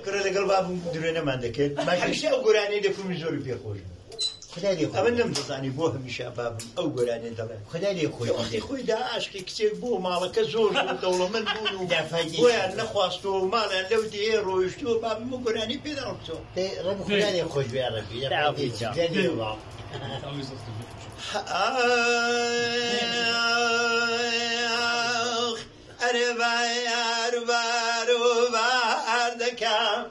كره لەگەڵ بابم درێنەمان دەکرد هەمیشە ئەو گۆرانەی دەکومی زۆری پێخۆش ئەمە نەمدەزانی بۆ هەمیشە بابم ئەو گۆرانێ دەڵێ خدای لێ خۆی وەختی خۆی دا عاشقی کچێک بۆ ماڵەکە زۆر دەوڵەمەند بوون و بۆیان نەخواستەوە و ماڵیان لەو دێ ڕۆیشتووە بابم بۆ گۆرانی پێداڵ بچۆ ڕەب خدای لێ خۆش بێ ڕەبی ئەرێ بایار بارۆبار دەکەم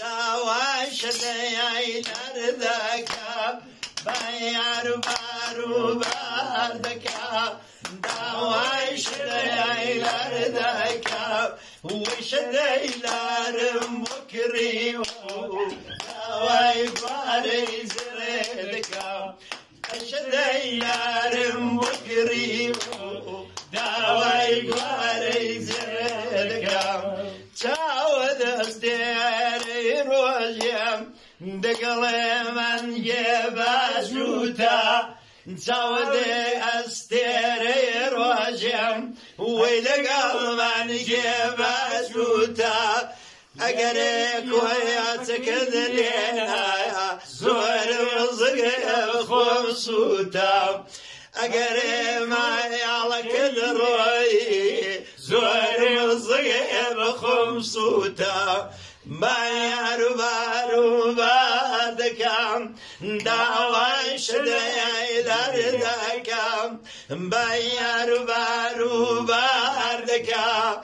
داوای شەدەیای دەردەکەم بایار بارۆبار دەکەم داوای شەدەیای دەردەکەم وەی شەدەی لارم بۆ کڕیوە داوای بارەی زرێ دەکەم شەدەی لارم بۆ کڕیوە داوای گوارەی زرێ دەکەم چاوە دەستێرەی ڕۆژێم دەگەڵێ من گێ باشووتە چاوە دێ ئەستێرەی ڕۆژێم وەی لەگەڵ من گێ باشووتە ئەگەرێ کۆیاچەکە دەرێنایە زۆرم زگێ خۆم سووتە ئەگەرێ مایاڵەکە دەڕۆی زۆرم زگێ بەخۆم سووتە بایار بارۆبار دەکەم داوای شەدەیای دەردەکەم بایار بارۆبار دەکەم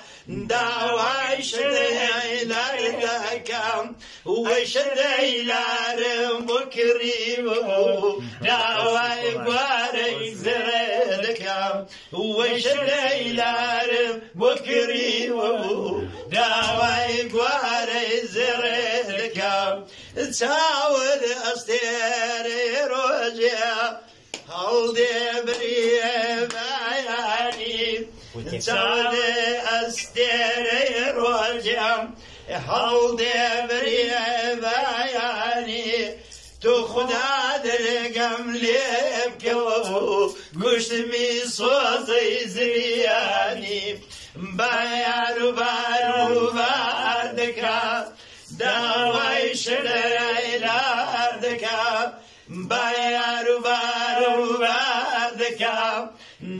داوای شەدەیای دەردەکەم وەی شەدەی لارم بۆ کڕیوە داوای گوارەی زرێ دەکەم وەی شەدەی لارم بۆ کڕیوە داوای گوارەی زرێ دەکەم چاوەد ئەستێرەی ڕۆژێ هەڵدێ بریێ بایانی چاوەد ئەستێرەی ڕۆژێم هەڵدێ بریێ بایانی تو خدا دەرێگەم لێ بکەوە گوشتمی سۆزەی زریانی بایار بارۆبار دەکەم داوای شەدەیای لار دەکەم بایار بارۆبار دەکەم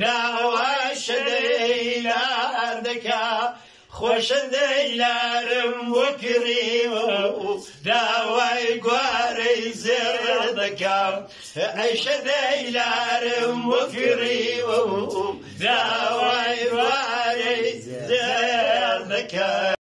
داوای شەدەیای لار دەکەم خۆشەدەی لارم بۆ کڕیوە داوای گوارەی زێڕ دەکەم ئەی شەدەی لارم بۆ کڕیوە داوای گوارەی زێڕ دەکەم